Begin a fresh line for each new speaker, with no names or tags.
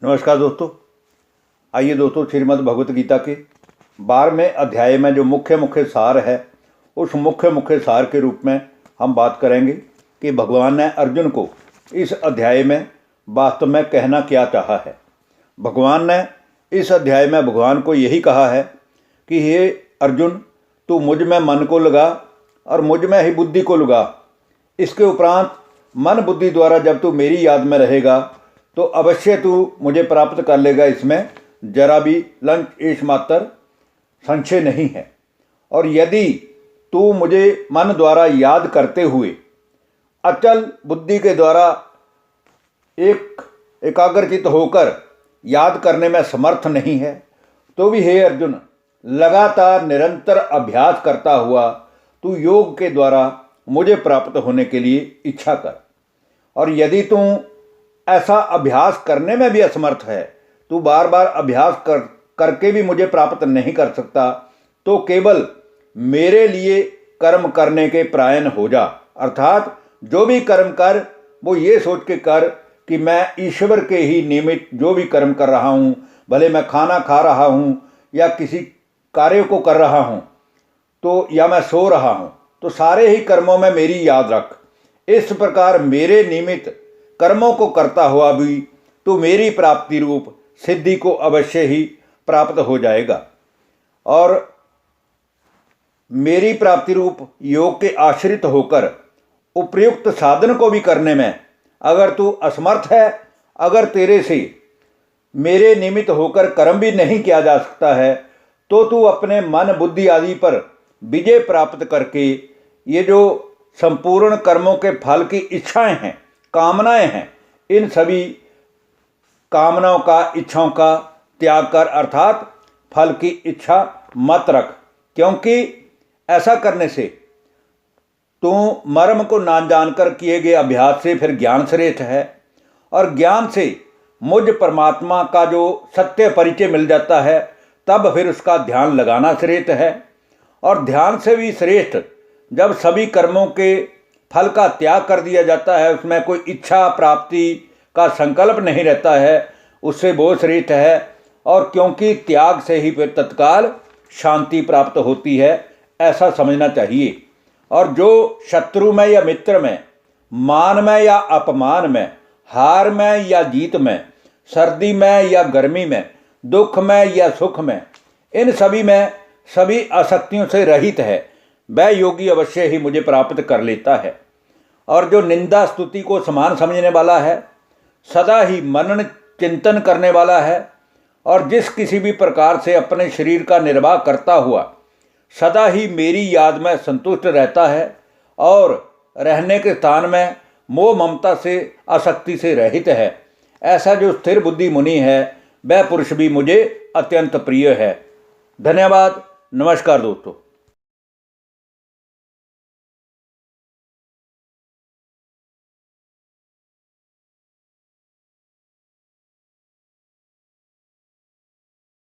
नमस्कार दोस्तों। आइए दोस्तों, श्रीमद् भगवत गीता के 12वें अध्याय में जो मुख्य सार है, उस मुख्य सार के रूप में हम बात करेंगे कि भगवान ने अर्जुन को इस अध्याय में वास्तव में कहना क्या चाहा है। भगवान ने इस अध्याय में भगवान को यही कहा है कि हे अर्जुन, तू मुझ में मन को लगा और मुझ में ही बुद्धि को लगा। इसके उपरांत मन बुद्धि द्वारा जब तू मेरी याद में रहेगा तो अवश्य तू मुझे प्राप्त कर लेगा। इसमें जरा भी लेश मात्र संशय नहीं है। और यदि तू मुझे मन द्वारा याद करते हुए अचल बुद्धि के द्वारा एकाग्रचित होकर याद करने में समर्थ नहीं है, तो भी हे अर्जुन, लगातार निरंतर अभ्यास करता हुआ तू योग के द्वारा मुझे प्राप्त होने के लिए इच्छा कर। और यदि तू ऐसा अभ्यास करने में भी असमर्थ है, तू बार बार अभ्यास करके भी मुझे प्राप्त नहीं कर सकता, तो केवल मेरे लिए कर्म करने के परायण हो जा। अर्थात जो भी कर्म कर वो ये सोच के कर कि मैं ईश्वर के ही निमित्त जो भी कर्म कर रहा हूँ, भले मैं खाना खा रहा हूँ या किसी कार्य को कर रहा हूँ तो या मैं सो रहा हूँ, तो सारे ही कर्मों में मेरी याद रख। इस प्रकार मेरे निमित्त कर्मों को करता हुआ भी तू मेरी प्राप्ति रूप सिद्धि को अवश्य ही प्राप्त हो जाएगा। और मेरी प्राप्ति रूप योग के आश्रित होकर उपयुक्त साधन को भी करने में अगर तू असमर्थ है, अगर तेरे से मेरे निमित्त होकर कर्म भी नहीं किया जा सकता है, तो तू अपने मन बुद्धि आदि पर विजय प्राप्त करके ये जो संपूर्ण कर्मों के फल की इच्छाएं हैं, कामनाएं हैं, इन सभी कामनाओं का, इच्छाओं का त्याग कर, अर्थात फल की इच्छा मत रख। क्योंकि ऐसा करने से तू मर्म को ना जानकर किए गए अभ्यास से फिर ज्ञान श्रेष्ठ है, और ज्ञान से मुझ परमात्मा का जो सत्य परिचय मिल जाता है, तब फिर उसका ध्यान लगाना श्रेष्ठ है। और ध्यान से भी श्रेष्ठ जब सभी कर्मों के फल का त्याग कर दिया जाता है, उसमें कोई इच्छा प्राप्ति का संकल्प नहीं रहता है, उससे बहुत श्रेष्ठ है। और क्योंकि त्याग से ही फिर तत्काल शांति प्राप्त होती है, ऐसा समझना चाहिए। और जो शत्रु में या मित्र में, मान में या अपमान में, हार में या जीत में, सर्दी में या गर्मी में, दुख में या सुख में, इन सभी में सभी आसक्तियों से रहित है, वह योगी अवश्य ही मुझे प्राप्त कर लेता है। और जो निंदा स्तुति को समान समझने वाला है, सदा ही मनन चिंतन करने वाला है, और जिस किसी भी प्रकार से अपने शरीर का निर्वाह करता हुआ सदा ही मेरी याद में संतुष्ट रहता है और रहने के स्थान में मोह ममता से, आसक्ति से रहित है, ऐसा जो स्थिर बुद्धि मुनि है, वह पुरुष भी मुझे अत्यंत प्रिय है। धन्यवाद। नमस्कार दोस्तों।